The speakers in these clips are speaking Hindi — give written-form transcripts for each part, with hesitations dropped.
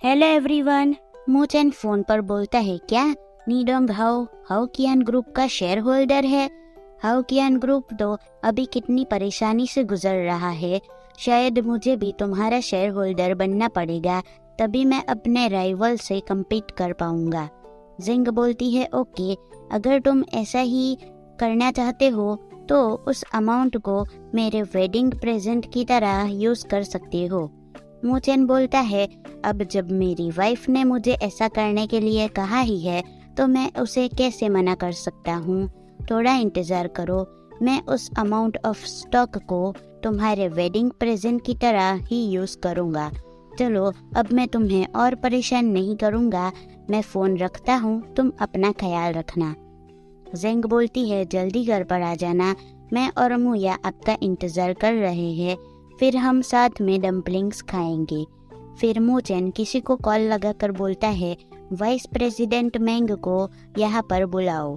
Hello everyone. मोचन फोन पर बोलता है, क्या नीडोंग हाओकियान ग्रुप का शेयर होल्डर है? हाओकियान ग्रुप तो अभी कितनी परेशानी से गुजर रहा है। शायद मुझे भी तुम्हारा शेयर होल्डर बनना पड़ेगा, तभी मैं अपने राइवल से कम्पीट कर पाऊंगा। जिंग बोलती है, ओके, अगर तुम ऐसा ही करना चाहते हो तो उस अमाउंट को मेरे वेडिंग प्रेजेंट की तरह यूज कर सकते हो। मोचन बोलता है, अब जब मेरी वाइफ ने मुझे ऐसा करने के लिए कहा ही है तो मैं उसे कैसे मना कर सकता हूँ। थोड़ा इंतज़ार करो, मैं उस अमाउंट ऑफ स्टॉक को तुम्हारे वेडिंग प्रेजेंट की तरह ही यूज़ करूँगा। चलो, अब मैं तुम्हें और परेशान नहीं करूँगा, मैं फ़ोन रखता हूँ, तुम अपना ख्याल रखना। जेंग बोलती है, जल्दी घर पर आ जाना, मैं और मुया आपका इंतज़ार कर रहे हैं, फिर हम साथ में डम्पलिंग्स खाएंगे। फिर मोचन किसी को कॉल लगाकर बोलता है, वाइस प्रेसिडेंट मैंग को यहाँ पर बुलाओ।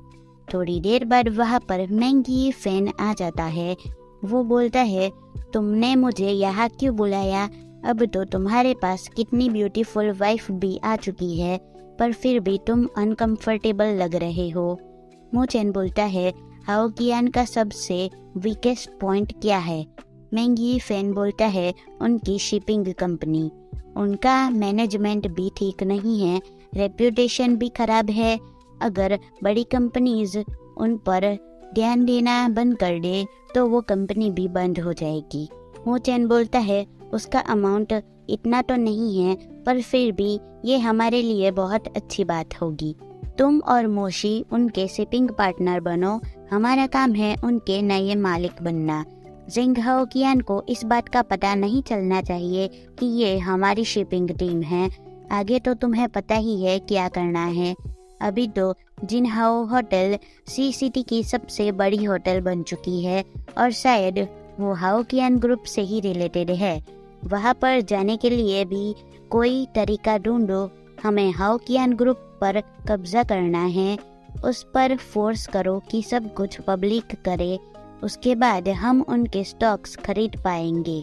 थोड़ी देर बाद वहाँ पर मैंगी फैन आ जाता है। वो बोलता है, तुमने मुझे यहाँ क्यों बुलाया? अब तो तुम्हारे पास कितनी ब्यूटीफुल वाइफ भी आ चुकी है, पर फिर भी तुम अनकंफर्टेबल लग रहे हो। मोचन बोलता है, हाओकियान का सबसे वीकेस्ट पॉइंट क्या है? मैंगी फैन बोलता है, उनकी शिपिंग कंपनी, उनका मैनेजमेंट भी ठीक नहीं है, रेप्यूटेशन भी खराब है। अगर बड़ी कंपनीज उन पर ध्यान देना बंद कर दे तो वो कंपनी भी बंद हो जाएगी। मोचन बोलता है, उसका अमाउंट इतना तो नहीं है, पर फिर भी ये हमारे लिए बहुत अच्छी बात होगी। तुम और मोशी उनके शिपिंग पार्टनर बनो, हमारा काम है उनके नए मालिक बनना। जिंग हाओकियान को इस बात का पता नहीं चलना चाहिए कि ये हमारी शिपिंग टीम है। आगे तो तुम्हें पता ही है क्या करना है। अभी तो जिनहाओ होटल सी सिटी की सबसे बड़ी होटल बन चुकी है और शायद वो हाओकियान ग्रुप से ही रिलेटेड है। वहाँ पर जाने के लिए भी कोई तरीका ढूंढो। हमें हाओकियान ग्रुप पर कब्जा करना है, उस पर फोर्स करो कि सब कुछ पब्लिक करे, उसके बाद हम उनके स्टॉक्स खरीद पाएंगे।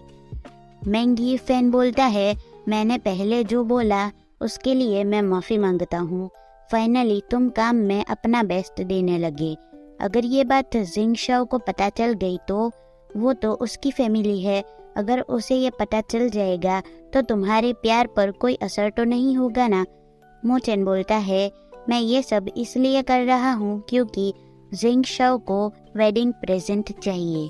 मैंगी फैन बोलता है, मैंने पहले जो बोला उसके लिए मैं माफ़ी मांगता हूँ। फाइनली तुम काम में अपना बेस्ट देने लगे। अगर ये बात जिंग शाओ को पता चल गई तो वो तो उसकी फैमिली है, अगर उसे ये पता चल जाएगा तो तुम्हारे प्यार पर कोई असर तो नहीं होगा ना। मोचन बोलता है, मैं ये सब इसलिए कर रहा हूँ क्योंकि जिंग शाओ को वेडिंग प्रेजेंट चाहिए।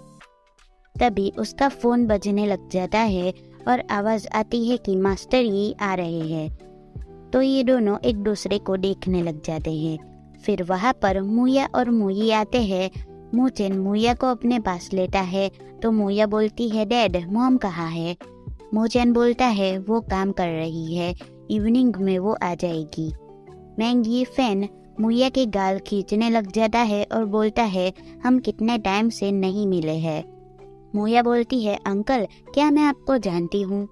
तभी उसका फोन बजने लग जाता है और आवाज आती है कि मास्टर ये आ रहे हैं। तो ये दोनों एक दूसरे को देखने लग जाते हैं। फिर वहाँ पर मुया और मुई आते हैं। मोचन मुया को अपने पास लेता है तो मुया बोलती है, डैड मॉम कहाँ है? मोचन बोलता है, वो काम कर रही है, इवनिंग में वो आ जाएगी। मैंगी फैन मुया के गाल खींचने लग जाता है और बोलता है, हम कितने टाइम से नहीं मिले हैं। मुया बोलती है, अंकल क्या मैं आपको जानती हूँ?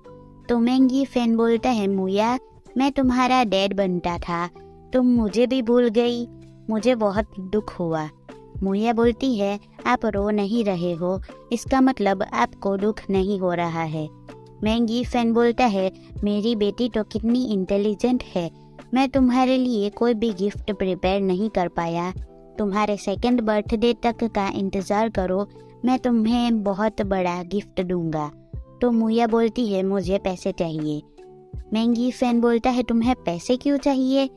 तो मैंगी फैन बोलता है, मुया मैं तुम्हारा डैड बनता था, तुम मुझे भी भूल गई, मुझे बहुत दुख हुआ। मुया बोलती है, आप रो नहीं रहे हो, इसका मतलब आपको दुख नहीं हो रहा है। मैंगी फैन बोलता है, मेरी बेटी तो कितनी इंटेलिजेंट है, मैं तुम्हारे लिए कोई भी गिफ्ट प्रिपेयर नहीं कर पाया, तुम्हारे सेकंड बर्थडे तक का इंतज़ार करो, मैं तुम्हें बहुत बड़ा गिफ्ट दूंगा। तो मुया बोलती है, मुझे पैसे चाहिए। मैंगी फैन बोलता है, तुम्हें पैसे क्यों चाहिए?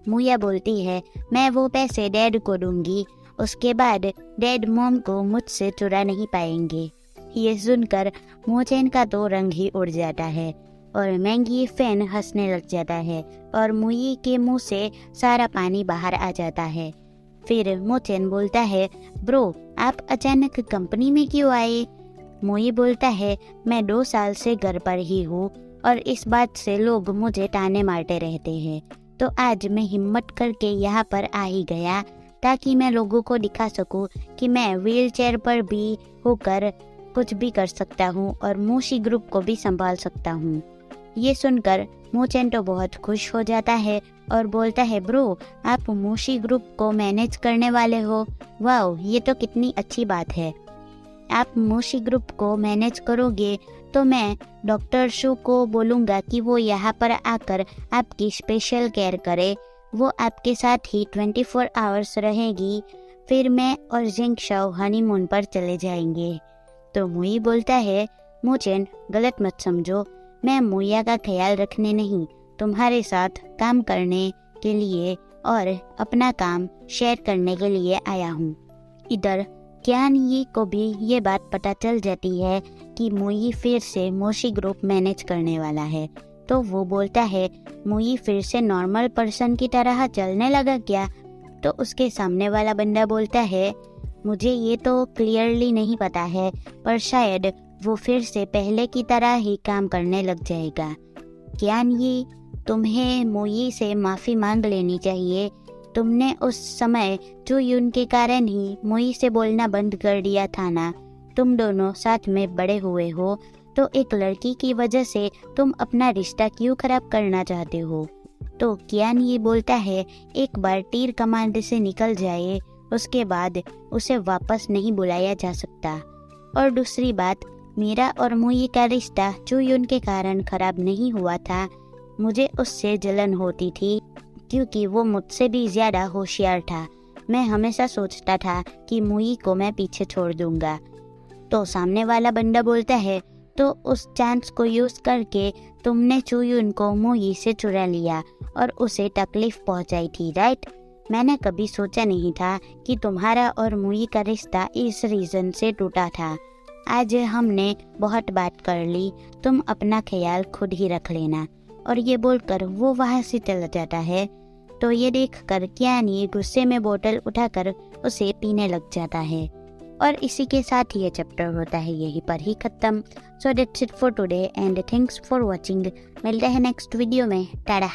मुया बोलती है, मैं वो पैसे डैड को दूंगी, उसके बाद डैड मॉम को मुझसे चुरा नहीं पाएंगे। ये सुनकर मोचन का तो रंग ही उड़ जाता है और मैंगी फैन हंसने लग जाता है और मुई के मुंह से सारा पानी बाहर आ जाता है। फिर मोचन बोलता है, ब्रो आप अचानक कंपनी में क्यों आए? मुई बोलता है, मैं 2 साल से घर पर ही हूँ और इस बात से लोग मुझे ताने मारते रहते हैं, तो आज मैं हिम्मत करके यहाँ पर आ ही गया ताकि मैं लोगों को दिखा सकूँ कि मैं व्हील चेयर पर भी होकर कुछ भी कर सकता हूँ और मोशी ग्रुप को भी संभाल सकता हूँ। ये सुनकर मोचन तो बहुत खुश हो जाता है और बोलता है, ब्रो आप मोशी ग्रुप को मैनेज करने वाले हो, वाओ ये तो कितनी अच्छी बात है। आप मोशी ग्रुप को मैनेज करोगे तो मैं डॉक्टर शू को बोलूँगा कि वो यहाँ पर आकर आपकी स्पेशल केयर करे। वो आपके साथ ही 24 आवर्स रहेगी। फिर मैं और जिंग शाओ हनीमून पर चले जाएंगे। तो मुई बोलता है, मोचेन गलत मत समझो, मैं मुइया का ख्याल रखने नहीं, तुम्हारे साथ काम करने के लिए और अपना काम शेयर करने के लिए आया हूँ। इधर क्यान यी को भी ये बात पता चल जाती है कि मुई फिर से मोशी ग्रुप मैनेज करने वाला है। तो वो बोलता है, मुई फिर से नॉर्मल पर्सन की तरह चलने लगा क्या? तो उसके सामने वाला बंदा बोलता है, मुझे ये तो क्लियरली नहीं पता है, पर शायद वो फिर से पहले की तरह ही काम करने लग जाएगा। क्यान यी, तुम्हें मुई से माफ़ी मांग लेनी चाहिए। तुमने उस समय चुयुन के कारण ही मुई से बोलना बंद कर दिया था ना। तुम दोनों साथ में बड़े हुए हो, तो एक लड़की की वजह से तुम अपना रिश्ता क्यों खराब करना चाहते हो? तो क्यान ये बोलता है, एक बार तीर कमांड से निकल जाए उसके बाद उसे वापस नहीं बुलाया जा सकता। और दूसरी बात, मेरा और मुई का रिश्ता चुयुन के कारण खराब नहीं हुआ था। मुझे उससे जलन होती थी क्योंकि वो मुझसे भी ज़्यादा होशियार था। मैं हमेशा सोचता था कि मुई को मैं पीछे छोड़ दूंगा। तो सामने वाला बंदा बोलता है, तो उस चांस को यूज़ करके तुमने चुयुन को मुई से चुरा लिया और उसे तकलीफ पहुंचाई थी, राइट? मैंने कभी सोचा नहीं था कि तुम्हारा और मुई का रिश्ता इस रीज़न से टूटा था। आज हमने बहुत बात कर ली, तुम अपना ख्याल खुद ही रख लेना। और ये बोलकर वो वहाँ से चला जाता है। तो ये देखकर क्यानी गुस्से में बोतल उठाकर उसे पीने लग जाता है। और इसी के साथ ये चैप्टर होता है यहीं पर ही खत्म। So that's it for today and thanks for watching. मिलते हैं नेक्स्ट वीडियो में। टाटा।